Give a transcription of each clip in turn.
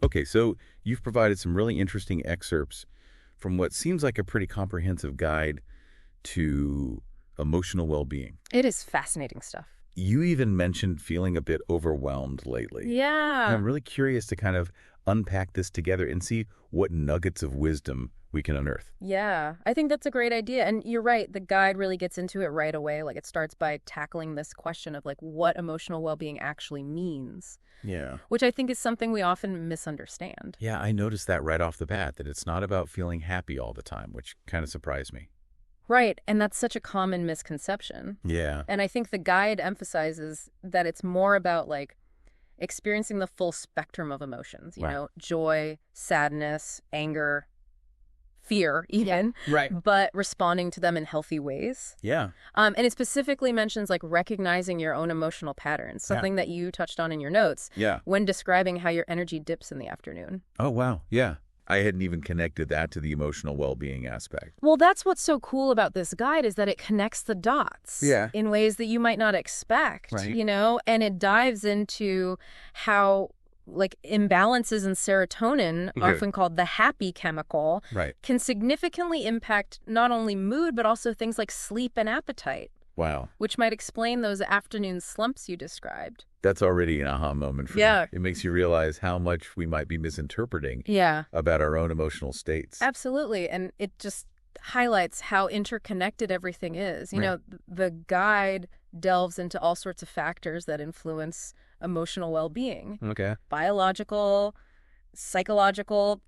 Okay, so you've provided some really interesting excerpts from what seems like a pretty comprehensive guide to emotional well-being. It is fascinating stuff. You even mentioned feeling a bit overwhelmed lately. And Yeah. I'm really curious to kind of unpack this together and see what nuggets of wisdom we can unearth. Yeah, I think that's a great idea. And you're right, the guide really gets into it right away. Like, it starts by tackling this question of, like, what emotional well-being actually means, Yeah. which I think is something we often misunderstand. Yeah, I noticed that right off the bat, that it's not about feeling happy all the time, which kind of surprised me. Right, and that's such a common misconception. Yeah. And I think the guide emphasizes that it's more about, like, experiencing the full spectrum of emotions, you Right. know, joy, sadness, anger, fear even, Right. but responding to them in healthy ways. Yeah. And it specifically mentions, like, recognizing your own emotional patterns, something that you touched on in your notes Yeah. when describing how your energy dips in the afternoon. Oh, wow. Yeah. I hadn't even connected that to the emotional well-being aspect. Well, that's what's so cool about this guide, is that it connects the dots in ways that you might not expect, Right. you know, and it dives into how, like, imbalances in serotonin, often called the happy chemical, Right. can significantly impact not only mood, but also things like sleep and appetite, Wow. which might explain those afternoon slumps you described. That's already an aha moment for Yeah. me. It makes you realize how much we might be misinterpreting Yeah, about our own emotional states. absolutely. And it just highlights how interconnected everything is. You Right. know, the guide delves into all sorts of factors that influence emotional well-being. Okay. Biological, psychological,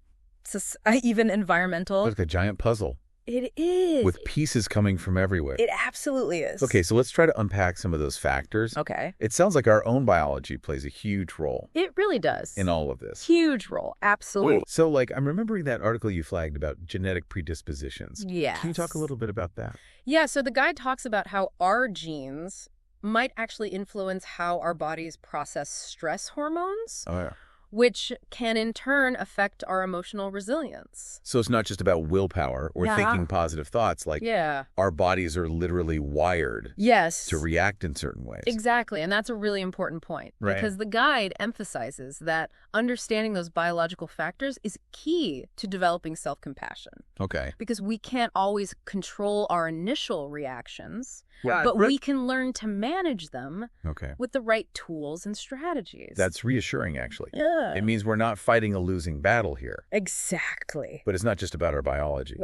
even environmental. Like a giant puzzle It is. with pieces coming from everywhere. It absolutely is. Okay, so let's try to unpack some of those factors. Okay. It sounds like our own biology plays a huge role It really does. in all of this. Huge role. Absolutely. So, like, I'm remembering that article you flagged about genetic predispositions. Yes. Can you talk a little bit about that? Yeah, so the guide talks about how our genes might actually influence how our bodies process stress hormones, Oh, yeah. which can in turn affect our emotional resilience. So it's not just about willpower or Yeah. thinking positive thoughts. Like, Yeah. our bodies are literally wired Yes. to react in certain ways. Exactly, and that's a really important point. Right. Because the guide emphasizes that understanding those biological factors is key to developing self-compassion. Okay. Because we can't always control our initial reactions, Yeah, but right. we can learn to manage them Okay. with the right tools and strategies. That's reassuring, actually. Yeah. It means we're not fighting a losing battle here. Exactly. But it's not just about our biology.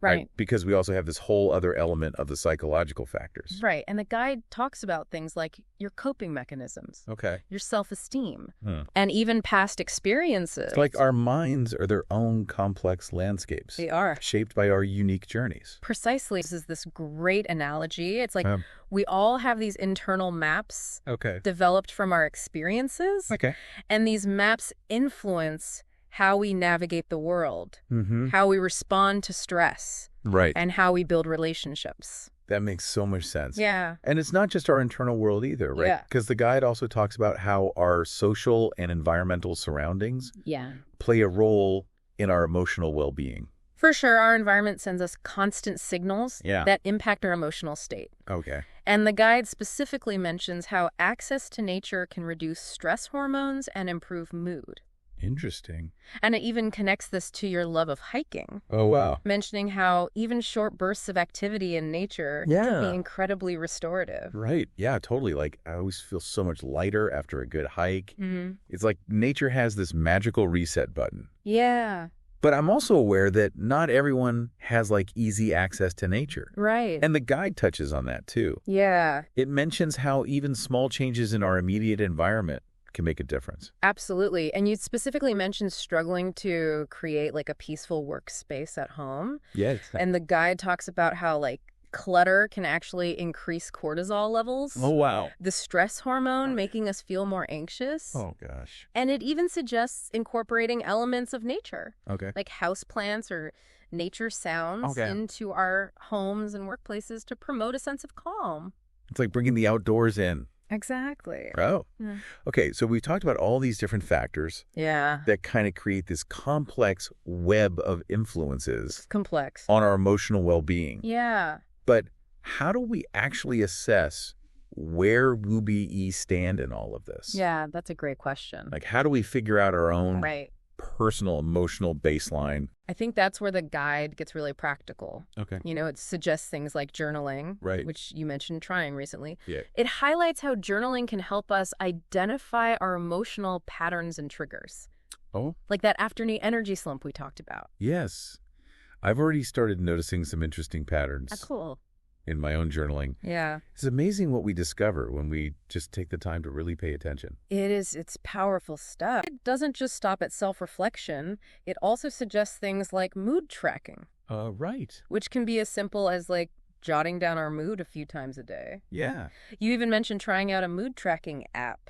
Right. Because we also have this whole other element of the psychological factors. Right. And the guide talks about things like your coping mechanisms, Okay. your self-esteem, Hmm. and even past experiences. It's like our minds are their own complex landscapes, They are. shaped by our unique journeys. Precisely. This is this great analogy. It's like Um, we all have these internal maps Okay. developed from our experiences, Okay. and these maps influence how we navigate the world, Mm-hmm. how we respond to stress, Right. and how we build relationships. That makes so much sense. Yeah. And it's not just our internal world either, right? Yeah. Because the guide also talks about how our social and environmental surroundings Yeah. play a role in our emotional well-being. For sure, our environment sends us constant signals Yeah. that impact our emotional state. Okay. And the guide specifically mentions how access to nature can reduce stress hormones and improve mood. Interesting. And it even connects this to your love of hiking, Oh, wow. mentioning how even short bursts of activity in nature Yeah. can be incredibly restorative. Right. Yeah, totally. Like, I always feel so much lighter after a good hike. Mm-hmm. It's like nature has this magical reset button. Yeah, But I'm also aware that not everyone has, like, easy access to nature. right. And the guide touches on that, too. Yeah, It mentions how even small changes in our immediate environment can make a difference. absolutely. And you specifically mentioned struggling to create, like, a peaceful workspace at home. Yes. And the guide talks about how, like, clutter can actually increase cortisol levels, Oh, wow. the stress hormone, making us feel more anxious. Oh, gosh. And it even suggests incorporating elements of nature, Okay. like houseplants or nature sounds, Okay. into our homes and workplaces to promote a sense of calm. It's like bringing the outdoors in. Exactly. Oh. Yeah. Okay, so we've talked about all these different factors Yeah. that kind of create this complex web of influences It's complex. on our emotional well-being. Yeah. But how do we actually assess where WBE stand in all of this? Yeah, that's a great question. Like, how do we figure out our own Right. personal emotional baseline. I think that's where the guide gets really practical. Okay. It suggests things like journaling, Right. which you mentioned trying recently. Yeah. It highlights how journaling can help us identify our emotional patterns and triggers, Oh, like that afternoon energy slump we talked about. yes. I've already started noticing some interesting patterns Cool. in my own journaling. Yeah. It's amazing what we discover when we just take the time to really pay attention. It is. It's powerful stuff. It doesn't just stop at self-reflection. It also suggests things like mood tracking, Right. which can be as simple as like jotting down our mood a few times a day. Yeah. You even mentioned trying out a mood tracking app.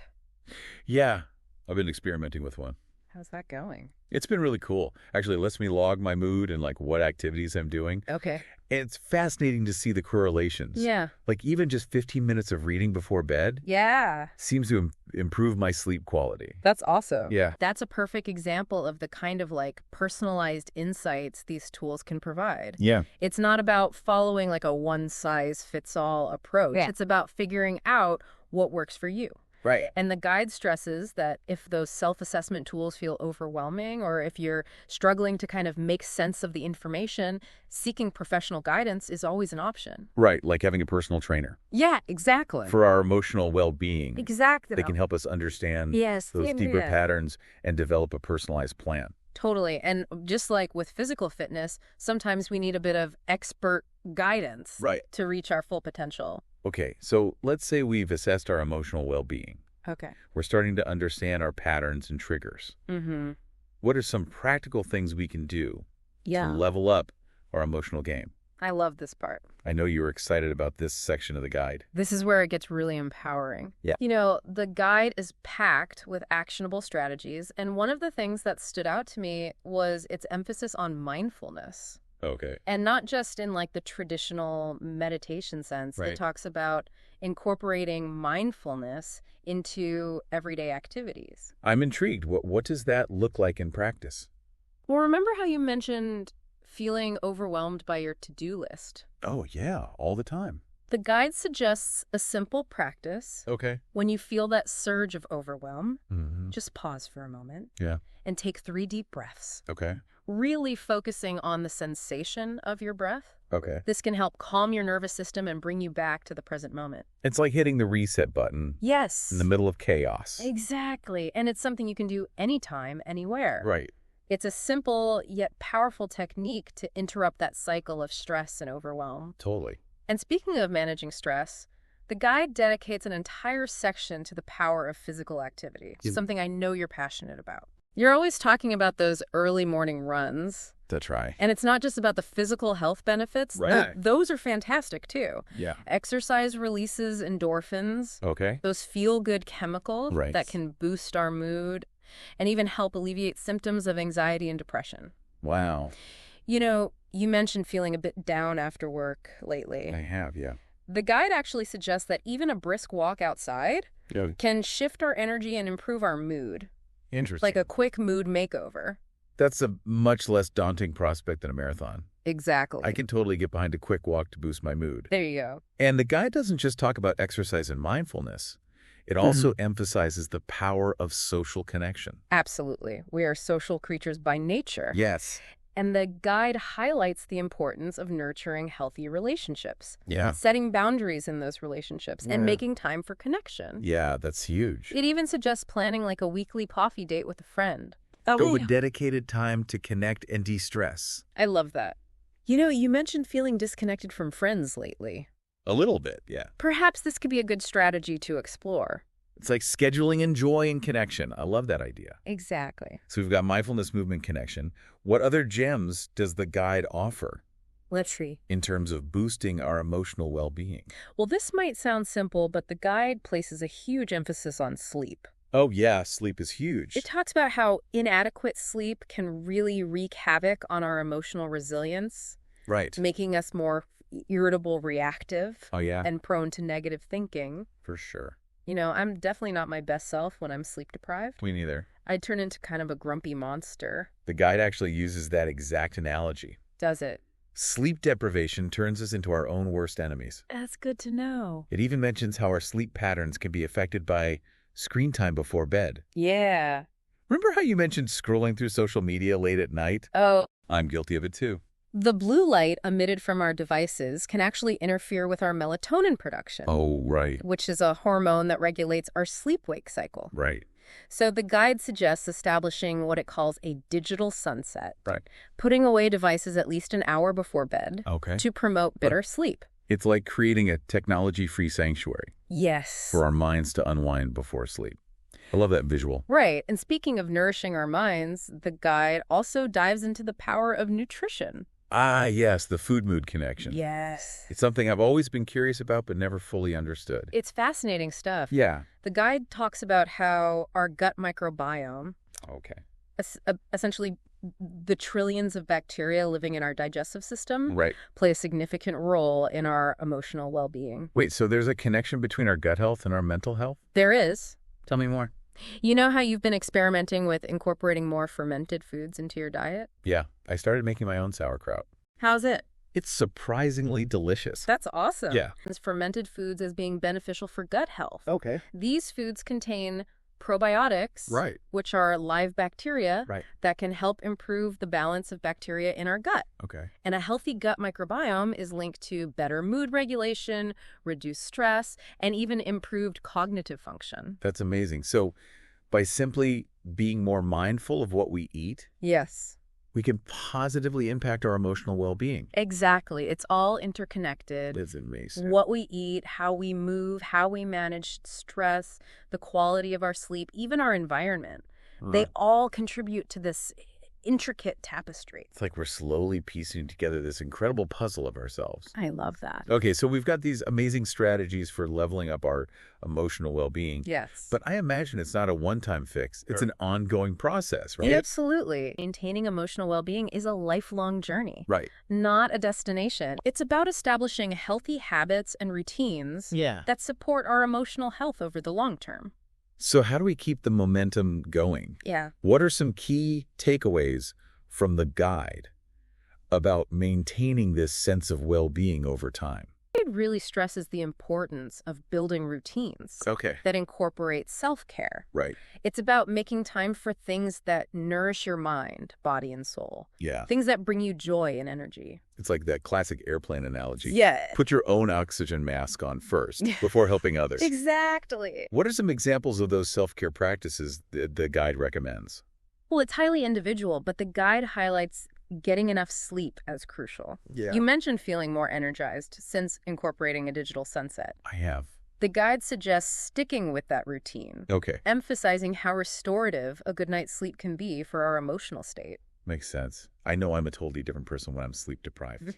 Yeah. I've been experimenting with one. How's that going? It's been really cool. Actually, it lets me log my mood and like what activities I'm doing. Okay. And it's fascinating to see the correlations. Yeah. Like even just 15 minutes of reading before bed Yeah. seems to improve my sleep quality. That's awesome. Yeah. That's a perfect example of the kind of like personalized insights these tools can provide. Yeah. It's not about following like a one-size-fits-all approach. Yeah. It's about figuring out what works for you. Right. And the guide stresses that if those self-assessment tools feel overwhelming or if you're struggling to kind of make sense of the information, seeking professional guidance is always an option. Right. Like having a personal trainer Yeah, exactly. for our emotional well-being. Exactly. They can help us understand Yes. those deeper Yeah. patterns and develop a personalized plan. Totally. And just like with physical fitness, sometimes we need a bit of expert guidance Right. to reach our full potential. Okay, so let's say we've assessed our emotional well-being. Okay. We're starting to understand our patterns and triggers. Mm-hmm. What are some practical things we can do Yeah. to level up our emotional game? I love this part. I know you were excited about this section of the guide. This is where it gets really empowering. Yeah. The guide is packed with actionable strategies, and one of the things that stood out to me was its emphasis on mindfulness. Okay. And not just in like the traditional meditation sense. Right. It talks about incorporating mindfulness into everyday activities. I'm intrigued. What does that look like in practice? Well, remember how you mentioned feeling overwhelmed by your to-do list? Oh, yeah, all the time. The guide suggests a simple practice. Okay. When you feel that surge of overwhelm, Mm-hmm. just pause for a moment. Yeah. And take 3 deep breaths, Okay. really focusing on the sensation of your breath. Okay. This can help calm your nervous system and bring you back to the present moment. It's like hitting the reset button Yes. in the middle of chaos. Exactly. And it's something you can do anytime, anywhere. Right. It's a simple yet powerful technique to interrupt that cycle of stress and overwhelm. Totally. And speaking of managing stress, the guide dedicates an entire section to the power of physical activity, Yeah. something I know you're passionate about. You're always talking about those early morning runs, That's right. and it's not just about the physical health benefits. Right. Those are fantastic, too. Yeah. Exercise releases endorphins, Okay. those feel-good chemicals Right. that can boost our mood and even help alleviate symptoms of anxiety and depression. Wow. You mentioned feeling a bit down after work lately. I have, yeah. The guide actually suggests that even a brisk walk outside Yeah. can shift our energy and improve our mood, Interesting. like a quick mood makeover. That's a much less daunting prospect than a marathon. Exactly. I can totally get behind a quick walk to boost my mood. There you go. And the guide doesn't just talk about exercise and mindfulness. It also emphasizes the power of social connection. Absolutely. We are social creatures by nature. Yes. And the guide highlights the importance of nurturing healthy relationships, Yeah. setting boundaries in those relationships, and Yeah. making time for connection. Yeah, that's huge. It even suggests planning like a weekly coffee date with a friend. Go with dedicated time to connect and de-stress. I love that. You mentioned feeling disconnected from friends lately. A little bit, yeah. Perhaps this could be a good strategy to explore. It's like scheduling in joy and connection. I love that idea. Exactly. So we've got mindfulness, movement, connection. What other gems does the guide offer Let's see. in terms of boosting our emotional well-being? Well, this might sound simple, but the guide places a huge emphasis on sleep. Oh, yeah, sleep is huge. It talks about how inadequate sleep can really wreak havoc on our emotional resilience, Right. making us more irritable, reactive, Oh, yeah, and prone to negative thinking. for sure. I'm definitely not my best self when I'm sleep deprived. Me neither. I turn into kind of a grumpy monster. The guide actually uses that exact analogy. Does it? Sleep deprivation turns us into our own worst enemies. That's good to know. It even mentions how our sleep patterns can be affected by screen time before bed. Yeah. Remember how you mentioned scrolling through social media late at night? Oh, I'm guilty of it too. the blue light emitted from our devices can actually interfere with our melatonin production, Oh, right. which is a hormone that regulates our sleep-wake cycle. Right. So the guide suggests establishing what it calls a digital sunset, Right. putting away devices at least an hour before bed Okay. to promote better sleep. It's like creating a technology-free sanctuary Yes. for our minds to unwind before sleep. I love that visual. Right. And speaking of nourishing our minds, the guide also dives into the power of nutrition. Ah, yes, the food-mood connection. Yes. It's something I've always been curious about but never fully understood. It's fascinating stuff. Yeah. The guide talks about how our gut microbiome, Okay. essentially the trillions of bacteria living in our digestive system, Right. play a significant role in our emotional well-being. Wait, so there's a connection between our gut health and our mental health? There is. Tell me more. You know how you've been experimenting with incorporating more fermented foods into your diet? Yeah, I started making my own sauerkraut. How's it? It's surprisingly delicious. That's awesome. Yeah. It's fermented foods as being beneficial for gut health. Okay. These foods contain probiotics, Right. which are live bacteria Right. that can help improve the balance of bacteria in our gut. Okay. And a healthy gut microbiome is linked to better mood regulation, reduced stress, and even improved cognitive function. That's amazing. So by simply being more mindful of what we eat, Yes. we can positively impact our emotional well-being. Exactly. It's all interconnected. That's amazing. What we eat, how we move, how we manage stress, the quality of our sleep, even our environment. They all contribute to this intricate tapestry. It's like we're slowly piecing together this incredible puzzle of ourselves. I love that. Okay, so we've got these amazing strategies for leveling up our emotional well-being. Yes. But I imagine it's not a one-time fix. It's an ongoing process, right? Absolutely. Maintaining emotional well-being is a lifelong journey, Right. not a destination. It's about establishing healthy habits and routines that support our emotional health over the long term. So how do we keep the momentum going? Yeah. What are some key takeaways from the guide about maintaining this sense of well-being over time? It really stresses the importance of building routines Okay. that incorporate self-care. Right. It's about making time for things that nourish your mind, body, and soul. Yeah. Things that bring you joy and energy. It's like that classic airplane analogy. Yeah. Put your own oxygen mask on first before helping others. Exactly. What are some examples of those self-care practices the guide recommends? Well, it's highly individual, but the guide highlights getting enough sleep as crucial. Yeah. You mentioned feeling more energized since incorporating a digital sunset. I have. The guide suggests sticking with that routine, Okay. emphasizing how restorative a good night's sleep can be for our emotional state. Makes sense. I know I'm a totally different person when I'm sleep deprived.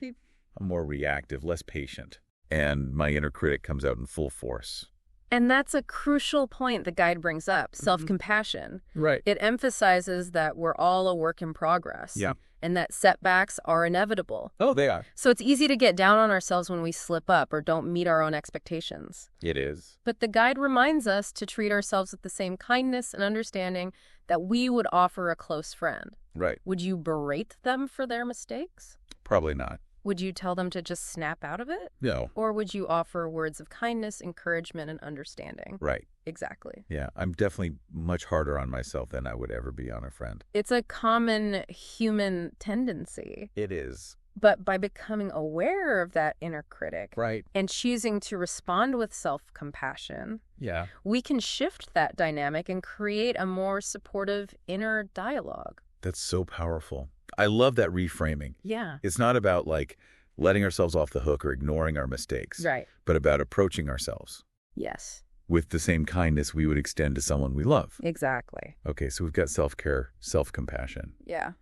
I'm more reactive, less patient, and my inner critic comes out in full force. And that's a crucial point the guide brings up, self-compassion. Right. It emphasizes that we're all a work in progress. Yeah. And that setbacks are inevitable. Oh, they are. So it's easy to get down on ourselves when we slip up or don't meet our own expectations. It is. But the guide reminds us to treat ourselves with the same kindness and understanding that we would offer a close friend. Right. Would you berate them for their mistakes? Probably not. Would you tell them to just snap out of it? No. Or would you offer words of kindness, encouragement, and understanding? Right. Exactly. Yeah. I'm definitely much harder on myself than I would ever be on a friend. It's a common human tendency. It is. But by becoming aware of that inner critic Right. and choosing to respond with self-compassion, Yeah. we can shift that dynamic and create a more supportive inner dialogue. That's so powerful. I love that reframing. Yeah. It's not about like letting ourselves off the hook or ignoring our mistakes, Right. but about approaching ourselves Yes. with the same kindness we would extend to someone we love. Exactly. Okay, so we've got self-care, self-compassion. Yeah.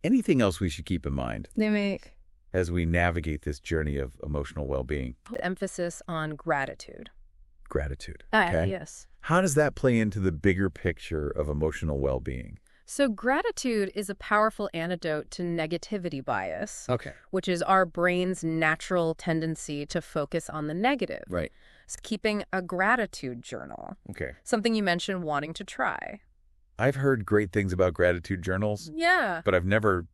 Anything else we should keep in mind They make as we navigate this journey of emotional well-being? emphasis on gratitude. Gratitude. Okay. Yes. How does that play into the bigger picture of emotional well-being? So gratitude is a powerful antidote to negativity bias, Okay. which is our brain's natural tendency to focus on the negative. Right. So keeping a gratitude journal, Okay. something you mentioned wanting to try. I've heard great things about gratitude journals, Yeah. but I've never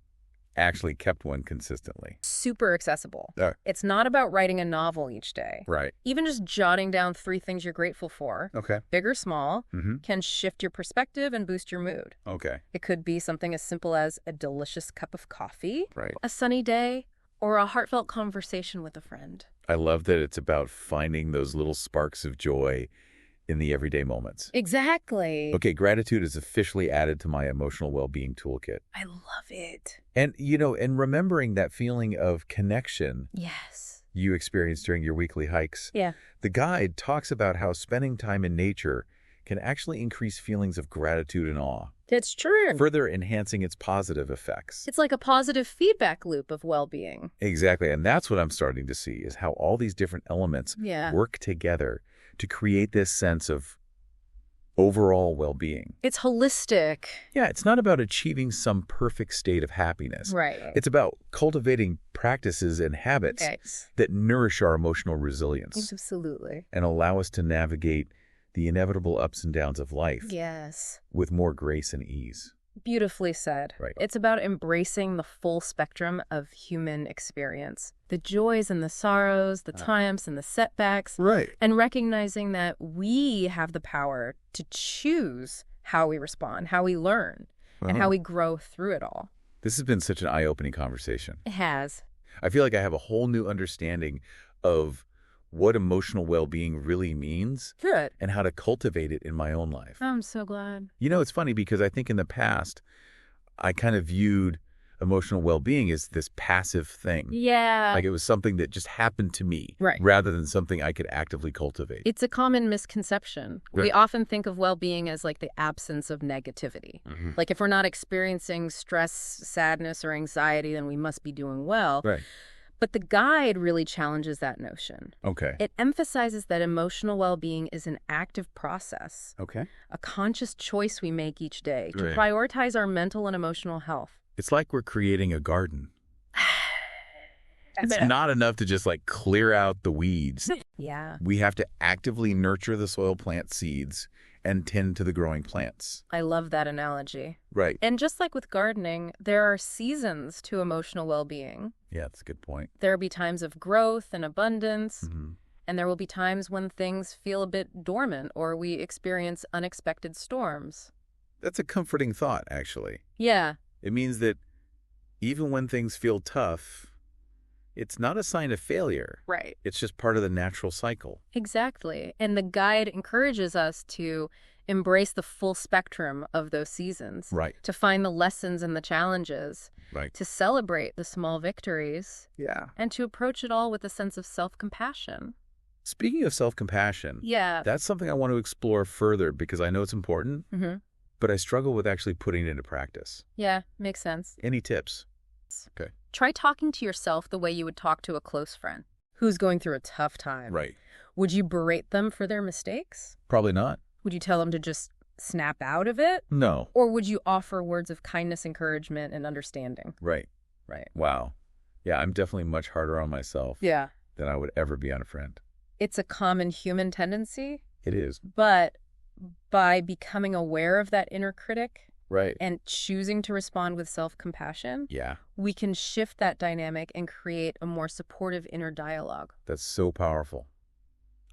actually kept one consistently. Super accessible. Uh, It's not about writing a novel each day. Right. Even just jotting down 3 things you're grateful for, Okay. big or small, Mm-hmm. can shift your perspective and boost your mood. Okay. It could be something as simple as a delicious cup of coffee, Right. a sunny day, or a heartfelt conversation with a friend. I love that it's about finding those little sparks of joy in the everyday moments. Exactly. Okay, gratitude is officially added to my emotional well-being toolkit. I love it. And, and remembering that feeling of connection Yes. you experienced during your weekly hikes. Yeah. The guide talks about how spending time in nature can actually increase feelings of gratitude and awe, It's true. further enhancing its positive effects. It's like a positive feedback loop of well-being. Exactly, and that's what I'm starting to see, is how all these different elements Yeah. work together to create this sense of overall well-being. It's holistic. Yeah, it's not about achieving some perfect state of happiness. Right. It's about cultivating practices and habits Yes. that nourish our emotional resilience Absolutely. and allow us to navigate the inevitable ups and downs of life Yes. with more grace and ease. Beautifully said. Right. It's about embracing the full spectrum of human experience. The joys and the sorrows, the triumphs and the setbacks, Right. and recognizing that we have the power to choose how we respond, how we learn, and how we grow through it all. This has been such an eye-opening conversation. It has. I feel like I have a whole new understanding of what emotional well-being really means Good. and how to cultivate it in my own life. I'm so glad. It's funny because I think in the past, I kind of viewed emotional well-being as this passive thing. Yeah. Like it was something that just happened to me Right. rather than something I could actively cultivate. It's a common misconception. Right. We often think of well-being as like the absence of negativity. Mhm. Like if we're not experiencing stress, sadness, or anxiety, then we must be doing well. Right. But the guide really challenges that notion. Okay. It emphasizes that emotional well-being is an active process, Okay. a conscious choice we make each day to Right. prioritize our mental and emotional health. It's like we're creating a garden. It's not enough to just like clear out the weeds. Yeah, We have to actively nurture the soil plant seeds and tend to the growing plants. I love that analogy. Right. And just like with gardening, there are seasons to emotional well-being. Yeah, that's a good point. There will be times of growth and abundance, Mhm. and there will be times when things feel a bit dormant or we experience unexpected storms. That's a comforting thought, actually. Yeah, It means that even when things feel tough, it's not a sign of failure. right. It's just part of the natural cycle. Exactly. And the guide encourages us to embrace the full spectrum of those seasons, Right. to find the lessons and the challenges, Right. to celebrate the small victories, Yeah. and to approach it all with a sense of self-compassion. Speaking of self-compassion, Yeah. that's something I want to explore further because I know it's important, but I struggle with actually putting it into practice. Yeah, makes sense. Any tips? Okay. Try talking to yourself the way you would talk to a close friend who's going through a tough time. Right. Would you berate them for their mistakes? Probably not. Would you tell them to just snap out of it? No. Or would you offer words of kindness, encouragement, and understanding? Right. Right. Wow. Yeah, I'm definitely much harder on myself Yeah. than I would ever be on a friend. It's a common human tendency, It is. but by becoming aware of that inner critic Right. and choosing to respond with self-compassion, Yeah. we can shift that dynamic and create a more supportive inner dialogue. That's so powerful.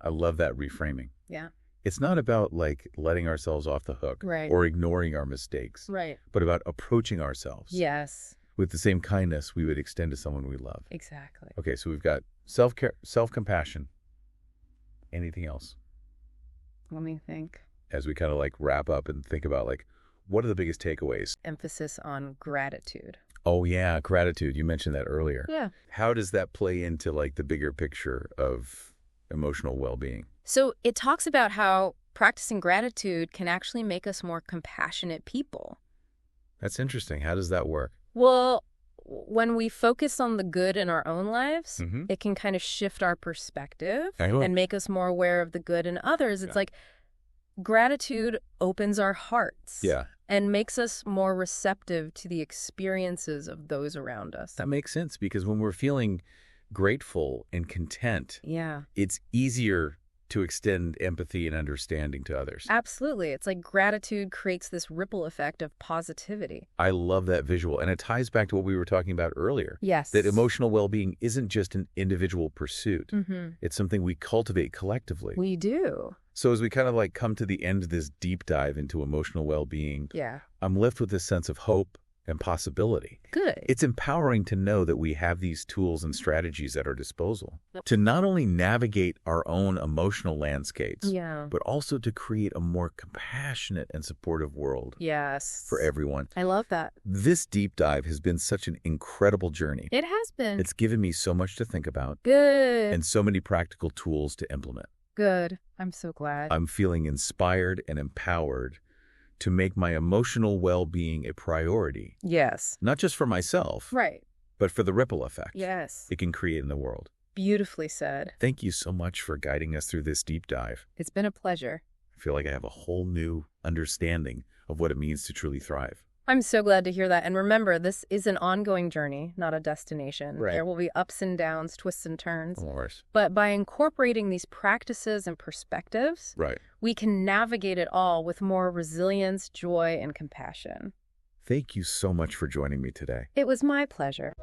I love that reframing. Yeah. It's not about like letting ourselves off the hook Right. or ignoring our mistakes, Right. but about approaching ourselves Yes, with the same kindness we would extend to someone we love. exactly. Okay, so we've got self-care, self-compassion. Anything else Let me think. as we kind of like wrap up and think about like, what are the biggest takeaways? Emphasis on gratitude. Oh yeah, gratitude. You mentioned that earlier. Yeah. How does that play into like the bigger picture of emotional well-being? So it talks about how practicing gratitude can actually make us more compassionate people. That's interesting. How does that work? Well, when we focus on the good in our own lives, Mhm. it can kind of shift our perspective I know. and make us more aware of the good in others. It's like gratitude opens our hearts Yeah, and makes us more receptive to the experiences of those around us. that makes sense because when we're feeling grateful and content, Yeah. it's easier to extend empathy and understanding to others. Absolutely. It's like gratitude creates this ripple effect of positivity. I love that visual, and it ties back to what we were talking about earlier. Yes. That emotional well-being isn't just an individual pursuit. Mm-hmm. It's something we cultivate collectively. We do. So as we kind of like come to the end of this deep dive into emotional well-being, Yeah. I'm left with this sense of hope and possibility. Good. It's empowering to know that we have these tools and strategies at our disposal to not only navigate our own emotional landscapes, Yeah. but also to create a more compassionate and supportive world Yes. for everyone. I love that. This deep dive has been such an incredible journey. It has been. It's given me so much to think about Good. and so many practical tools to implement. Good. I'm so glad. I'm feeling inspired and empowered to make my emotional well-being a priority, Yes. not just for myself, Right. but for the ripple effect Yes. it can create in the world. Beautifully said. Thank you so much for guiding us through this deep dive. It's been a pleasure. I feel like I have a whole new understanding of what it means to truly thrive. I'm so glad to hear that. And remember, this is an ongoing journey, not a destination. Right. There will be ups and downs, twists and turns. Of course. But by incorporating these practices and perspectives, Right. we can navigate it all with more resilience, joy, and compassion. Thank you so much for joining me today. It was my pleasure.